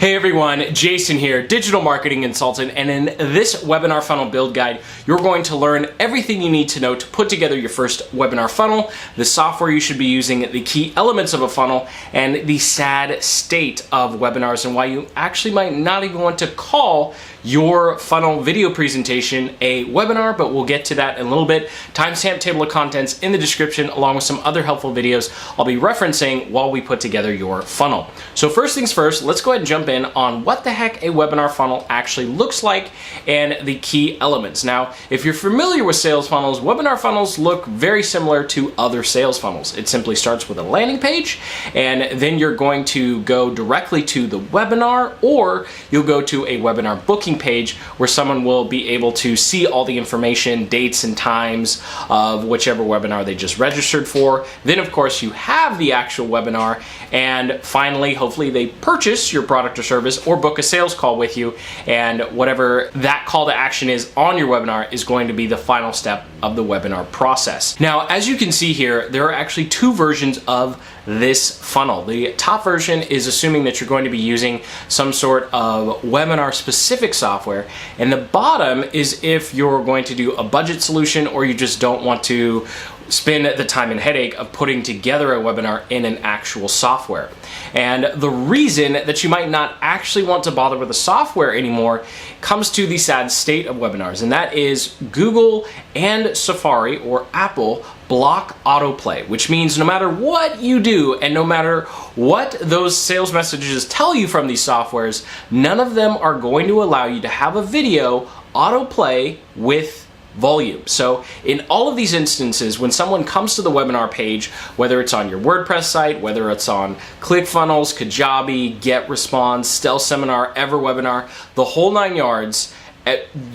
Hey everyone, Jason here, digital marketing consultant, and in this webinar funnel build guide, you're going to learn everything you need to know to put together your first webinar funnel, the software you should be using, the key elements of a funnel, and the sad state of webinars and why you actually might not even want to call your funnel video presentation a webinar, but we'll get to that in a little bit. Timestamp table of contents in the description, along with some other helpful videos I'll be referencing while we put together your funnel. So first things first, let's go ahead and jump in on what the heck a webinar funnel actually looks like and the key elements. Now, if you're familiar with sales funnels, webinar funnels look very similar to other sales funnels. It simply starts with a landing page, and then you're going to go directly to the webinar, or you'll go to a webinar booking page where someone will be able to see all the information, dates and times of whichever webinar they just registered for. Then of course you have the actual webinar, and finally hopefully they purchase your product or service or book a sales call with you, and whatever that call to action is on your webinar is going to be the final step of the webinar process. Now, as you can see here, there are actually two versions of this funnel. The top version is assuming that you're going to be using some sort of webinar specific software, and the bottom is if you're going to do a budget solution or you just don't want to spend the time and headache of putting together a webinar in an actual software. And the reason that you might not actually want to bother with the software anymore comes to the sad state of webinars, and that is Google and Safari or Apple block autoplay, which means no matter what you do and no matter what those sales messages tell you from these softwares, none of them are going to allow you to have a video autoplay with volume. So in all of these instances, when someone comes to the webinar page, whether it's on your WordPress site, whether it's on ClickFunnels, Kajabi, GetResponse, StelSeminar, EverWebinar, the whole nine yards,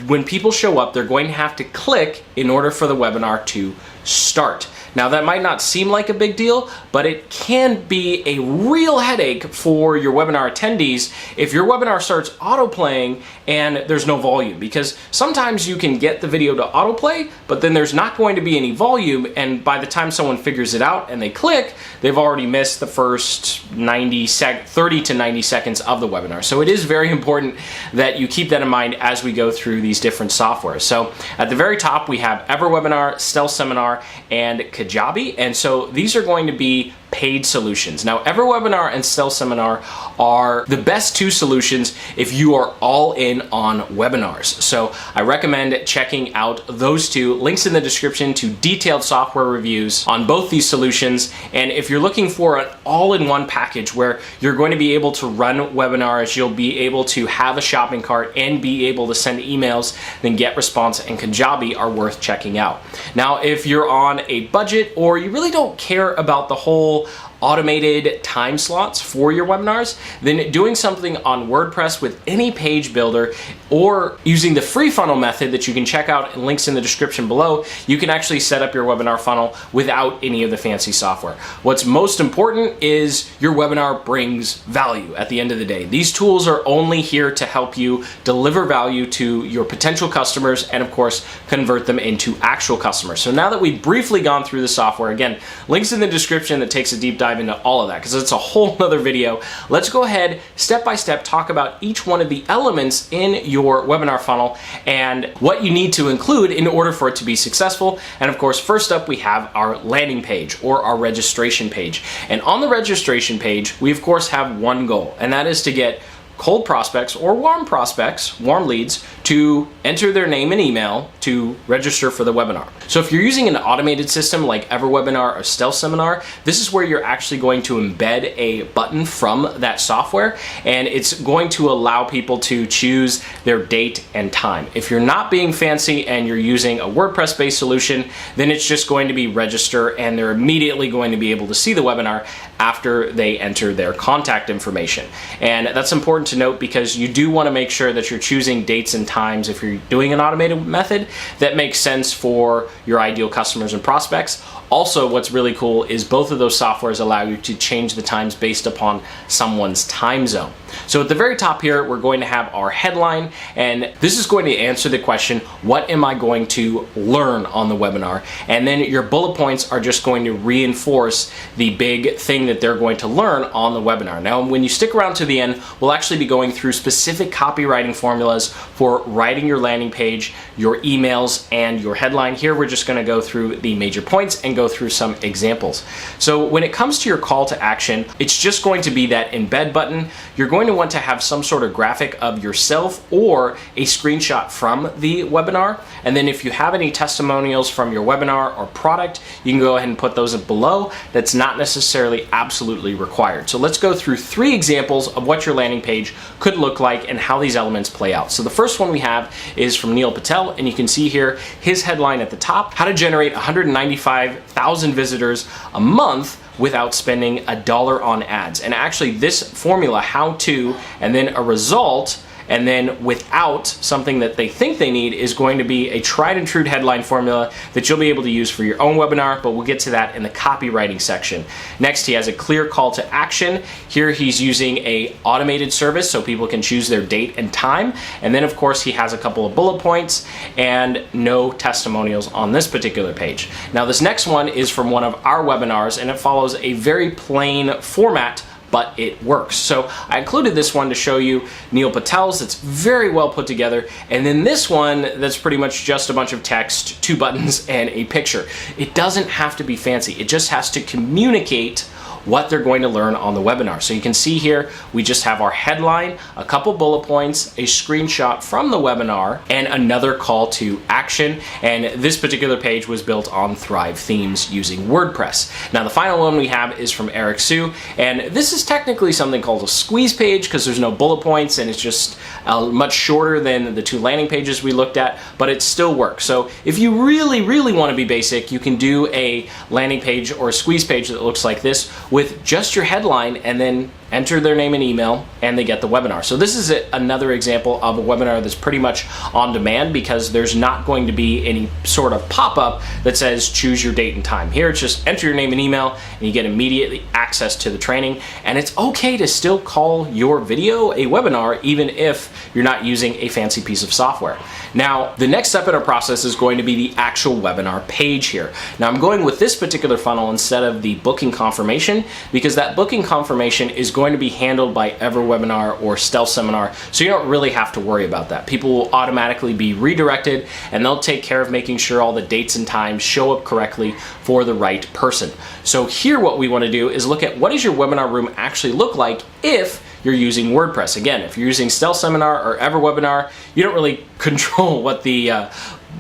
when people show up, they're going to have to click in order for the webinar to start. Now, that might not seem like a big deal, but it can be a real headache for your webinar attendees if your webinar starts autoplaying and there's no volume, because sometimes you can get the video to autoplay, but then there's not going to be any volume, and by the time someone figures it out and they click, they've already missed the first 30 to 90 seconds of the webinar. So it is very important that you keep that in mind as we go through these different softwares. So at the very top, we have EverWebinar, StelSeminar, and Kajabi, and so these are going to be paid solutions. Now, EverWebinar and StelSeminar are the best two solutions if you are all in on webinars. So I recommend checking out those two. Links in the description to detailed software reviews on both these solutions. And if you're looking for an all-in-one package where you're going to be able to run webinars, you'll be able to have a shopping cart and be able to send emails, then GetResponse and Kajabi are worth checking out. Now, if you're on a budget or you really don't care about the whole automated time slots for your webinars, then doing something on WordPress with any page builder or using the free funnel method that you can check out in links in the description below, you can actually set up your webinar funnel without any of the fancy software. What's most important is your webinar brings value at the end of the day. These tools are only here to help you deliver value to your potential customers and of course convert them into actual customers. So now that we've briefly gone through the software, again, links in the description that takes a deep dive into all of that because it's a whole nother video. Let's go ahead step by step talk about each one of the elements in your webinar funnel and what you need to include in order for it to be successful. And of course, first up we have our landing page or our registration page. And on the registration page, we of course have one goal, and that is to get cold prospects or warm prospects, warm leads, to enter their name and email to register for the webinar. So if you're using an automated system like EverWebinar or StelSeminar, this is where you're actually going to embed a button from that software, and it's going to allow people to choose their date and time. If you're not being fancy and you're using a WordPress-based solution, then it's just going to be register, and they're immediately going to be able to see the webinar after they enter their contact information. And that's important to note because you do want to make sure that you're choosing dates and times if you're doing an automated method that makes sense for your ideal customers and prospects. Also, what's really cool is both of those softwares allow you to change the times based upon someone's time zone. So at the very top here, we're going to have our headline, and this is going to answer the question, what am I going to learn on the webinar? And then your bullet points are just going to reinforce the big thing that they're going to learn on the webinar. Now, when you stick around to the end, we'll actually be going through specific copywriting formulas for writing your landing page, your emails, and your headline. Here, we're just going to go through the major points and go through some examples. So when it comes to your call to action, it's just going to be that embed button. You're going to want to have some sort of graphic of yourself or a screenshot from the webinar. And then if you have any testimonials from your webinar or product, you can go ahead and put those below. That's not necessarily absolutely required. So let's go through 3 examples of what your landing page could look like and how these elements play out. So the first one we have is from Neil Patel, and you can see here his headline at the top, how to generate 195,000 visitors a month without spending $1 on ads. And actually this formula, how to, and then a result, and then without something that they think they need, is going to be a tried and true headline formula that you'll be able to use for your own webinar, but we'll get to that in the copywriting section. Next, he has a clear call to action. Here he's using a automated service so people can choose their date and time. And then of course he has a couple of bullet points and no testimonials on this particular page. Now this next one is from one of our webinars, and it follows a very plain format, but it works. So I included this one to show you Neil Patel's. It's very well put together. And then this one that's pretty much just a bunch of text, 2 buttons, and a picture. It doesn't have to be fancy. It just has to communicate what they're going to learn on the webinar. So you can see here, we just have our headline, a couple bullet points, a screenshot from the webinar, and another call to action. And this particular page was built on Thrive themes using WordPress. Now the final one we have is from Eric Sue, and this is technically something called a squeeze page because there's no bullet points and it's just much shorter than the 2 landing pages we looked at, but it still works. So if you really, really want to be basic, you can do a landing page or a squeeze page that looks like this with just your headline and then enter their name and email, and they get the webinar. So this is another example of a webinar that's pretty much on demand because there's not going to be any sort of pop-up that says choose your date and time. Here it's just enter your name and email and you get immediately access to the training. And it's okay to still call your video a webinar even if you're not using a fancy piece of software. Now, the next step in our process is going to be the actual webinar page here. Now I'm going with this particular funnel instead of the booking confirmation because that booking confirmation is going to be handled by EverWebinar or Stealth Seminar, so you don't really have to worry about that. People will automatically be redirected and they'll take care of making sure all the dates and times show up correctly for the right person. So here what we want to do is look at what does your webinar room actually look like if you're using WordPress. Again, if you're using Stealth Seminar or EverWebinar, you don't really control what the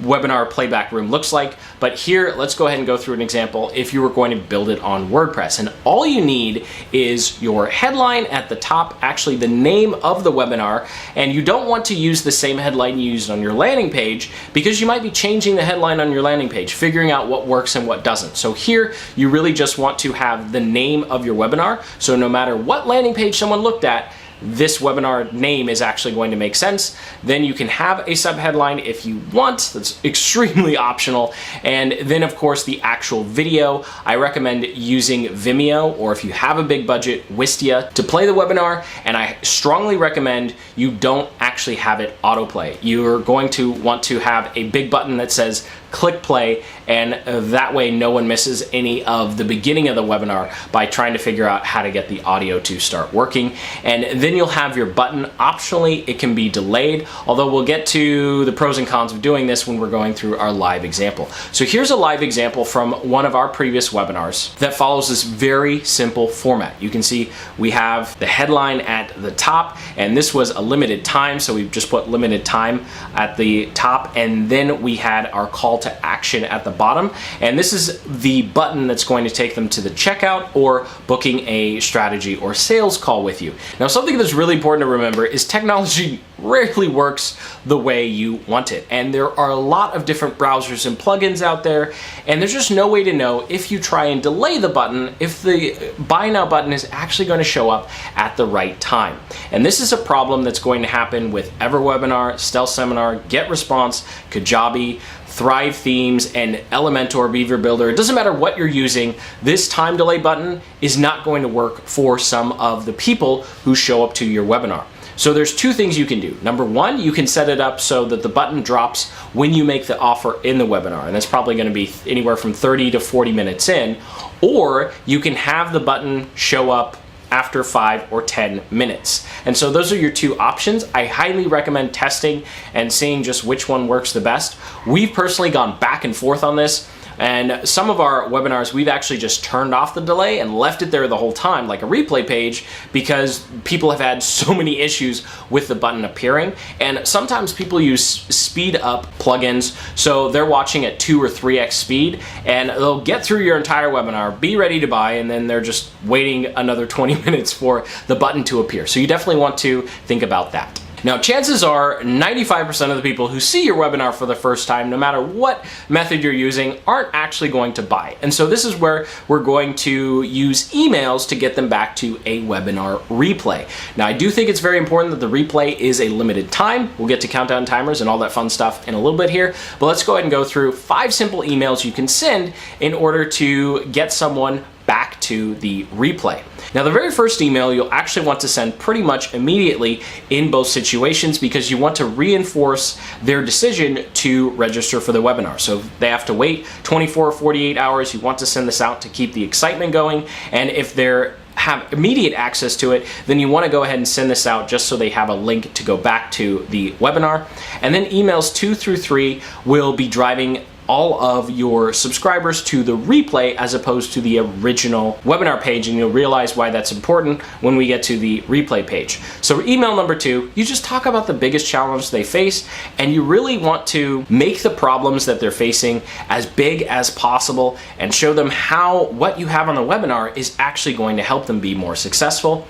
webinar playback room looks like, but here let's go ahead and go through an example if you were going to build it on WordPress. And all you need is your headline at the top, actually the name of the webinar, and you don't want to use the same headline you used on your landing page because you might be changing the headline on your landing page, figuring out what works and what doesn't. So here you really just want to have the name of your webinar, so no matter what landing page someone looked at, this webinar name is actually going to make sense. Then you can have a subheadline if you want. That's extremely optional. And then of course the actual video. I recommend using Vimeo, or if you have a big budget, Wistia, to play the webinar. And I strongly recommend you don't actually have it autoplay. You're going to want to have a big button that says click play, and that way no one misses any of the beginning of the webinar by trying to figure out how to get the audio to start working. And then you'll have your button. Optionally, it can be delayed, although we'll get to the pros and cons of doing this when we're going through our live example. So here's a live example from one of our previous webinars that follows this very simple format. You can see we have the headline at the top, and this was a limited time, so we've just put limited time at the top, and then we had our call to action at the bottom, and this is the button that's going to take them to the checkout or booking a strategy or sales call with you. Now, something that's really important to remember is technology rarely works the way you want it, and there are a lot of different browsers and plugins out there, and there's just no way to know if you try and delay the button if the buy now button is actually going to show up at the right time. And this is a problem that's going to happen with EverWebinar, Stealth Seminar, GetResponse, Kajabi, Thrive Themes and Elementor Beaver Builder, it doesn't matter what you're using, this time delay button is not going to work for some of the people who show up to your webinar. So there's two things you can do. Number one, you can set it up so that the button drops when you make the offer in the webinar, and that's probably going to be anywhere from 30 to 40 minutes in, or you can have the button show up after 5 or 10 minutes. And so those are your two options. I highly recommend testing and seeing just which one works the best. We've personally gone back and forth on this, and some of our webinars we've actually just turned off the delay and left it there the whole time like a replay page, because people have had so many issues with the button appearing. And sometimes people use speed up plugins, so they're watching at 2 or 3x speed, and they'll get through your entire webinar, be ready to buy, and then they're just waiting another 20 minutes for the button to appear. So you definitely want to think about that. Now, chances are 95% of the people who see your webinar for the first time, no matter what method you're using, aren't actually going to buy. And so this is where we're going to use emails to get them back to a webinar replay. Now, I do think it's very important that the replay is a limited time. We'll get to countdown timers and all that fun stuff in a little bit here, but let's go ahead and go through 5 simple emails you can send in order to get someone back to the replay. Now, the very first email you'll actually want to send pretty much immediately in both situations, because you want to reinforce their decision to register for the webinar. So if they have to wait 24 or 48 hours, you want to send this out to keep the excitement going. And if they're have immediate access to it, then you want to go ahead and send this out just so they have a link to go back to the webinar. And then emails 2 through 3 will be driving all of your subscribers to the replay as opposed to the original webinar page, and you'll realize why that's important when we get to the replay page. So email number 2, you just talk about the biggest challenge they face, and you really want to make the problems that they're facing as big as possible and show them how what you have on the webinar is actually going to help them be more successful.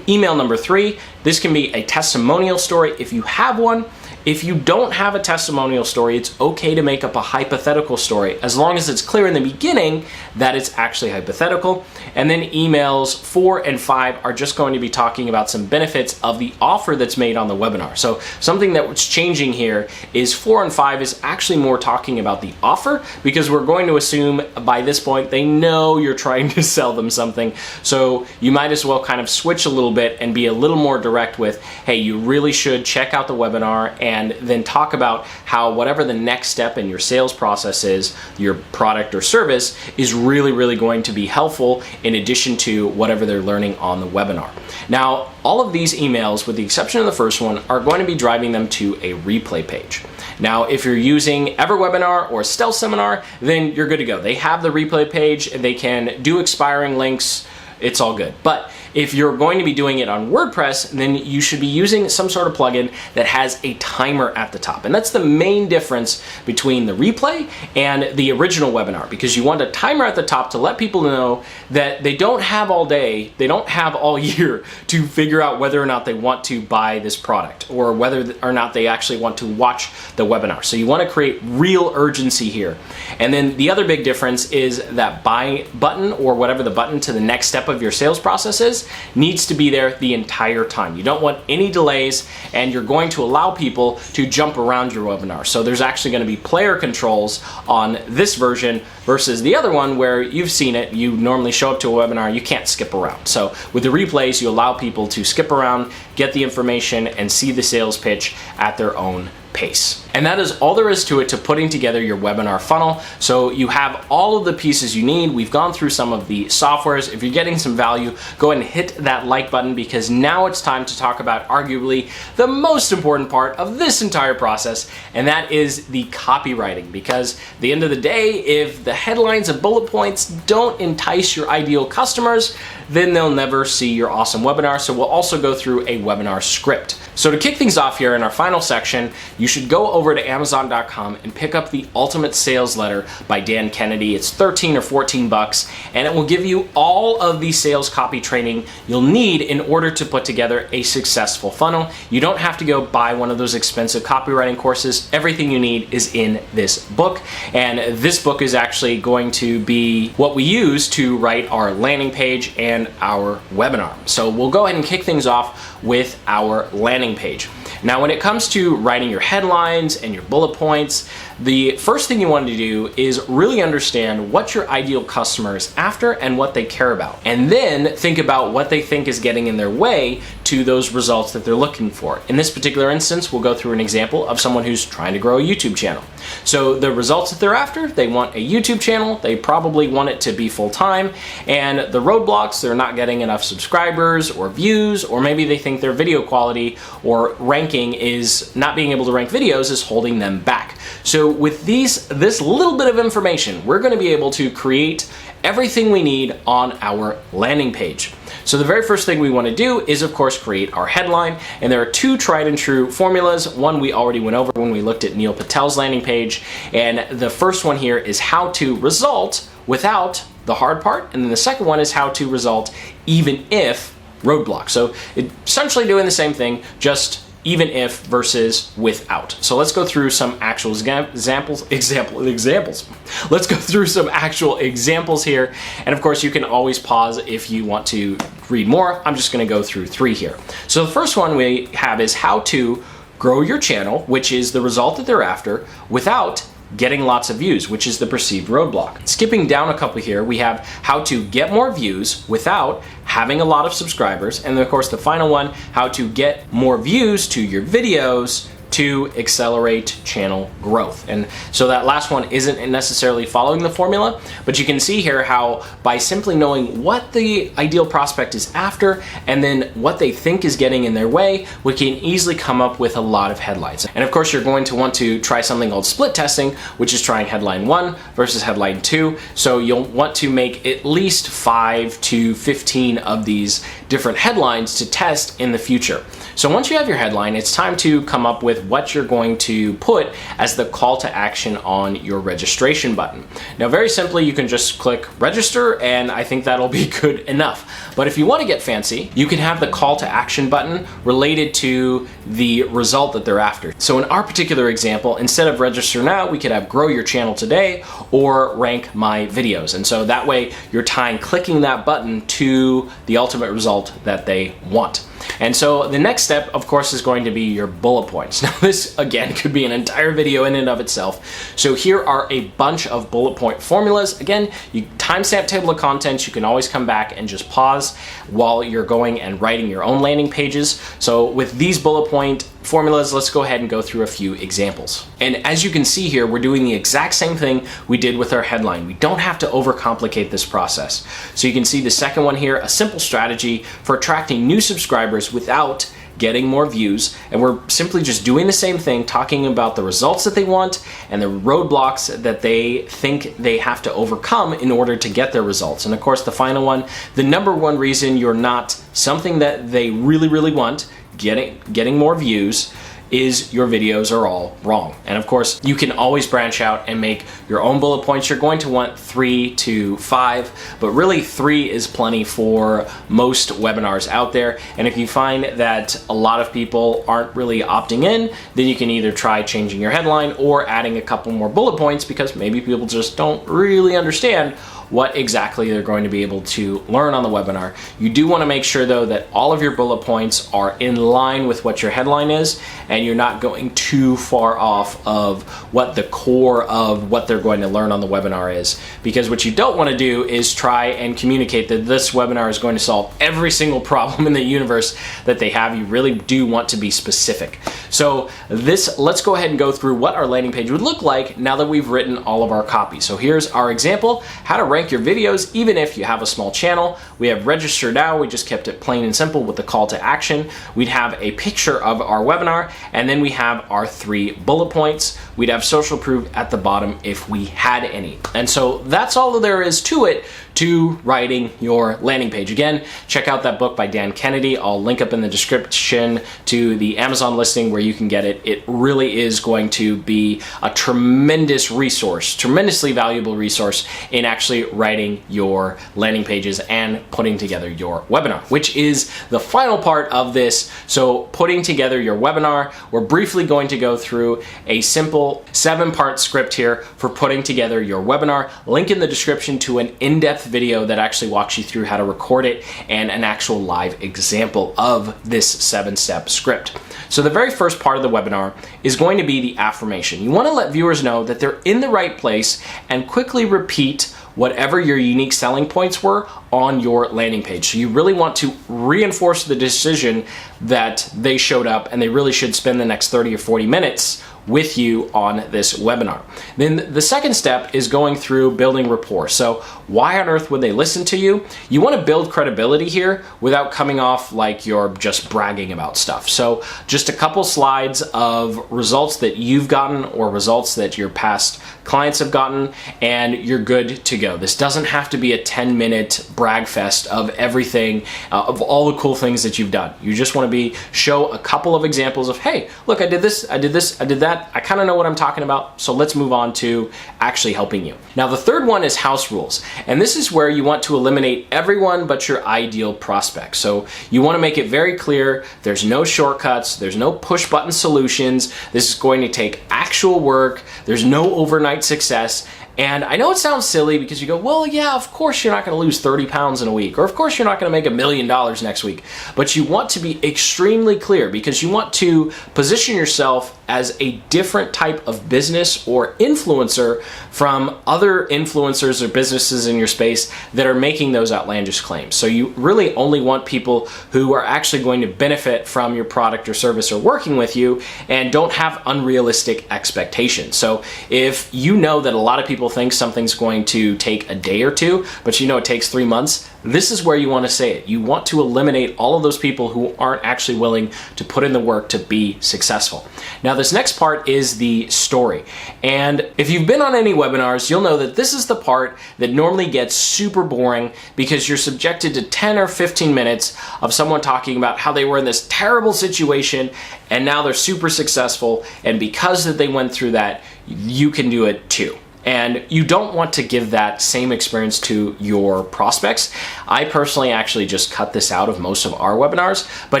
Email number 3, this can be a testimonial story if you have one. If you don't have a testimonial story, it's okay to make up a hypothetical story as long as it's clear in the beginning that it's actually hypothetical. And then emails 4 and 5 are just going to be talking about some benefits of the offer that's made on the webinar. So something that's changing here is 4 and 5 is actually more talking about the offer, because we're going to assume by this point they know you're trying to sell them something. So you might as well kind of switch a little bit and be a little more direct with, hey, you really should check out the webinar, and then talk about how whatever the next step in your sales process is, your product or service, is really going to be helpful in addition to whatever they're learning on the webinar. Now, all of these emails, with the exception of the first one, are going to be driving them to a replay page. Now, if you're using EverWebinar or Stealth Seminar, then you're good to go. They have the replay page, and they can do expiring links. It's all good. But if you're going to be doing it on WordPress, then you should be using some sort of plugin that has a timer at the top. And that's the main difference between the replay and the original webinar, because you want a timer at the top to let people know that they don't have all day, they don't have all year to figure out whether or not they want to buy this product, or whether or not they actually want to watch the webinar. So you want to create real urgency here. And then the other big difference is that buy button, or whatever the button to the next step of your sales process is, needs to be there the entire time. You don't want any delays, and you're going to allow people to jump around your webinar. So there's actually going to be player controls on this version versus the other one where you've seen it. You normally show up to a webinar, you can't skip around. So with the replays, you allow people to skip around, get the information, and see the sales pitch at their own pace. And that is all there is to it, to putting together your webinar funnel. So you have all of the pieces you need. We've gone through some of the softwares. If you're getting some value, go ahead and hit that like button, because now it's time to talk about arguably the most important part of this entire process, and that is the copywriting. Because at the end of the day, if the headlines and bullet points don't entice your ideal customers, then they'll never see your awesome webinar. So we'll also go through a webinar script. So to kick things off here in our final section, you should go over to Amazon.com and pick up the Ultimate Sales Letter by Dan Kennedy. It's 13 or 14 bucks, and it will give you all of the sales copy training you'll need in order to put together a successful funnel. You don't have to go buy one of those expensive copywriting courses. Everything you need is in this book, and this book is actually going to be what we use to write our landing page and our webinar. So we'll go ahead and kick things off with our landing page. Now, when it comes to writing your headlines and your bullet points, the first thing you want to do is really understand what your ideal customer is after and what they care about. And then think about what they think is getting in their way to those results that they're looking for. In this particular instance, we'll go through an example of someone who's trying to grow a YouTube channel. So the results that they're after, they want a YouTube channel, they probably want it to be full-time, and the roadblocks, they're not getting enough subscribers or views, or maybe they think their video quality or ranking is not being able to rank videos is holding them back. So with this little bit of information, we're going to be able to create everything we need on our landing page. So the very first thing we want to do is, of course, create our headline. And there are two tried and true formulas. One we already went over when we looked at Neil Patel's landing page. And the first one here is how to result without the hard part. And then the second one is how to result even if roadblock. So essentially doing the same thing, just even if versus without. So let's go through some actual examples. Let's go through some actual examples here. And of course, you can always pause if you want to read more. I'm just gonna go through 3 here. So the first one we have is how to grow your channel, which is the result that they're after, without getting lots of views, which is the perceived roadblock. Skipping down a couple here, we have how to get more views without having a lot of subscribers. And then of course the final one, how to get more views to your videos to accelerate channel growth. And so that last one isn't necessarily following the formula, but you can see here how by simply knowing what the ideal prospect is after and then what they think is getting in their way, we can easily come up with a lot of headlines. And of course, you're going to want to try something called split testing, which is trying headline 1 versus headline 2. So you'll want to make at least 5 to 15 of these different headlines to test in the future. So once you have your headline, it's time to come up with what you're going to put as the call to action on your registration button. Now, very simply, you can just click register, and I think that'll be good enough. But if you want to get fancy, you can have the call to action button related to the result that they're after. So in our particular example, instead of register now, we could have grow your channel today or rank my videos. And so that way you're tying clicking that button to the ultimate result that they want. And so the next step, of course, is going to be your bullet points. Now this, again, could be an entire video in and of itself. So here are a bunch of bullet point formulas. Again, you timestamp table of contents. You can always come back and just pause while you're going and writing your own landing pages. So with these bullet point formulas, let's go ahead and go through a few examples. And as you can see here, we're doing the exact same thing we did with our headline. We don't have to overcomplicate this process. So you can see the second one here, a simple strategy for attracting new subscribers without getting more views. And we're simply just doing the same thing, talking about the results that they want and the roadblocks that they think they have to overcome in order to get their results. And of course, the final one, the number one reason you're not something that they really, really want, getting more views, is your videos are all wrong. And of course, you can always branch out and make your own bullet points. You're going to want 3 to 5, but really 3 is plenty for most webinars out there. And if you find that a lot of people aren't really opting in, then you can either try changing your headline or adding a couple more bullet points, because maybe people just don't really understand what exactly they're going to be able to learn on the webinar. You do want to make sure though that all of your bullet points are in line with what your headline is, and you're not going too far off of what the core of what they're going to learn on the webinar is. Because what you don't want to do is try and communicate that this webinar is going to solve every single problem in the universe that they have. You really do want to be specific. So let's go ahead and go through what our landing page would look like now that we've written all of our copy. So here's our example, how to rank your videos even if you have a small channel. We have register now. We just kept it plain and simple with the call to action. We'd have a picture of our webinar, and then we have our 3 bullet points. We'd have social proof at the bottom if we had any. And so that's all there is to it, to writing your landing page. Again, check out that book by Dan Kennedy. I'll link up in the description to the Amazon listing where you can get it. It really is going to be a tremendous resource, tremendously valuable resource in actually writing your landing pages and putting together your webinar, which is the final part of this. So putting together your webinar, we're briefly going to go through a simple 7-part script here for putting together your webinar. Link in the description to an in-depth video that actually walks you through how to record it and an actual live example of this 7-step script. So the very first part of the webinar is going to be the affirmation. You want to let viewers know that they're in the right place and quickly repeat whatever your unique selling points were on your landing page. So you really want to reinforce the decision that they showed up and they really should spend the next 30 or 40 minutes with you on this webinar. Then the second step is going through building rapport. So why on earth would they listen to you? You want to build credibility here without coming off like you're just bragging about stuff. So just a couple slides of results that you've gotten or results that your past clients have gotten, and you're good to go. This doesn't have to be a 10-minute brag fest of everything, of all the cool things that you've done. You just want to show a couple of examples of, hey, look, I did this, I did this, I did that. I kind of know what I'm talking about, so let's move on to actually helping you. Now, the third one is house rules, and this is where you want to eliminate everyone but your ideal prospect. So you want to make it very clear there's no shortcuts, there's no push button solutions. This is going to take actual work. There's no overnight success. And I know it sounds silly because you go, well, yeah, of course you're not going to lose 30 pounds in a week, or of course you're not going to make $1 million next week. But you want to be extremely clear because you want to position yourself as a different type of business or influencer from other influencers or businesses in your space that are making those outlandish claims. So you really only want people who are actually going to benefit from your product or service or working with you and don't have unrealistic expectations. So if you know that a lot of people think something's going to take a day or two, but you know it takes 3 months, this is where you want to say it. You want to eliminate all of those people who aren't actually willing to put in the work to be successful. Now, this next part is the story. And if you've been on any webinars, you'll know that this is the part that normally gets super boring because you're subjected to 10 or 15 minutes of someone talking about how they were in this terrible situation and now they're super successful. And because that they went through that, you can do it too. And you don't want to give that same experience to your prospects. I personally actually just cut this out of most of our webinars, but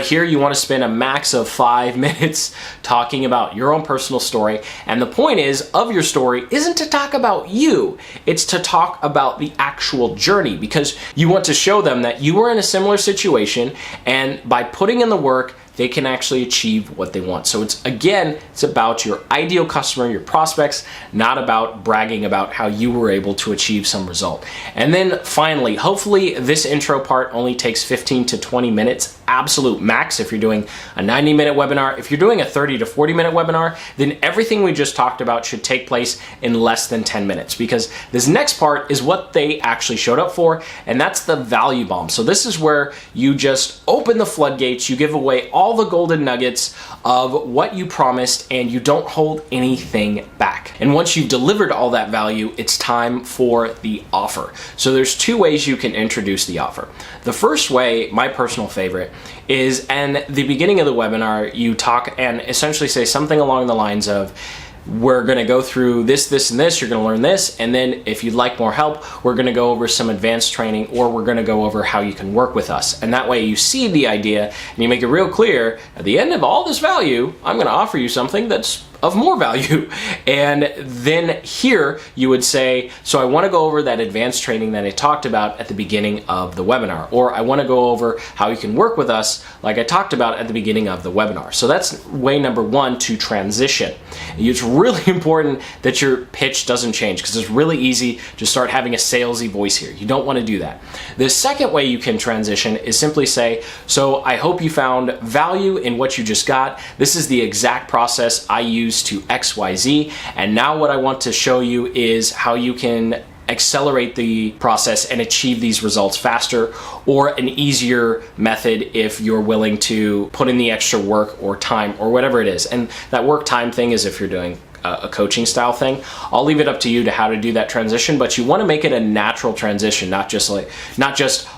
here you want to spend a max of 5 minutes talking about your own personal story. And the point is, of your story isn't to talk about you, it's to talk about the actual journey, because you want to show them that you were in a similar situation, and by putting in the work, they can actually achieve what they want. So it's about your ideal customer, your prospects, not about bragging about how you were able to achieve some result. And then finally, hopefully this intro part only takes 15 to 20 minutes, absolute max if you're doing a 90-minute webinar. If you're doing a 30 to 40-minute webinar, then everything we just talked about should take place in less than 10 minutes, because this next part is what they actually showed up for, and that's the value bomb. So this is where you just open the floodgates, you give away all the golden nuggets of what you promised, and you don't hold anything back. And once you've delivered all that value, it's time for the offer. So there's 2 ways you can introduce the offer. The first way, my personal favorite, is in the beginning of the webinar, you talk and essentially say something along the lines of, we're going to go through this, this, and this, you're going to learn this, and then if you'd like more help, we're going to go over some advanced training, or we're going to go over how you can work with us. And that way you see the idea and you make it real clear, at the end of all this value, I'm going to offer you something that's of more value. And then here you would say, so I want to go over that advanced training that I talked about at the beginning of the webinar, or I want to go over how you can work with us like I talked about at the beginning of the webinar. So that's way number 1 to transition. It's really important that your pitch doesn't change, because it's really easy to start having a salesy voice here. You don't want to do that. The second way you can transition is simply say, so I hope you found value in what you just got. This is the exact process I use to XYZ, and now what I want to show you is how you can accelerate the process and achieve these results faster, or an easier method if you're willing to put in the extra work or time or whatever it is. And that work time thing is if you're doing a coaching style thing. I'll leave it up to you to how to do that transition, but you want to make it a natural transition, not just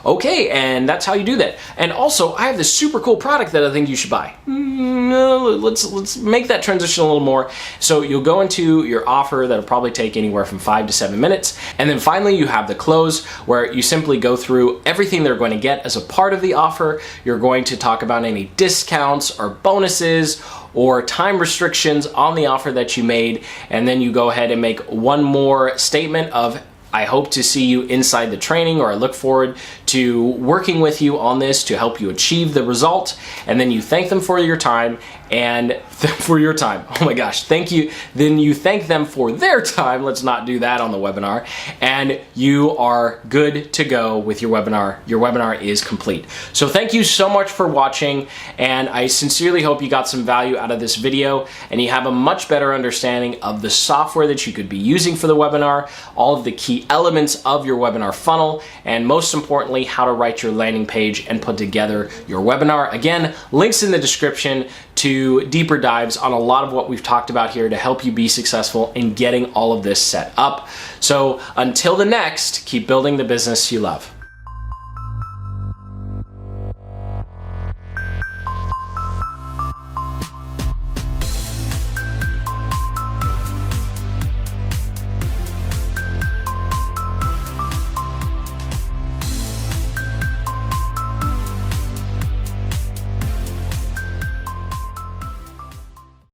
okay, and that's how you do that. And also, I have this super cool product that I think you should buy. Let's make that transition a little more. So you'll go into your offer that'll probably take anywhere from 5 to 7 minutes. And then finally you have the close, where you simply go through everything they're going to get as a part of the offer. You're going to talk about any discounts or bonuses or time restrictions on the offer that you made. And then you go ahead and make one more statement of, I hope to see you inside the training, or I look forward to working with you on this to help you achieve the result. And then you thank them for your time oh my gosh, thank you. Then you thank them for their time. Let's not do that on the webinar. And you are good to go with your webinar. Your webinar is complete. So thank you so much for watching. And I sincerely hope you got some value out of this video and you have a much better understanding of the software that you could be using for the webinar, all of the key elements of your webinar funnel, and most importantly, how to write your landing page and put together your webinar. Again, links in the description to deeper dives on a lot of what we've talked about here to help you be successful in getting all of this set up. So until the next, keep building the business you love.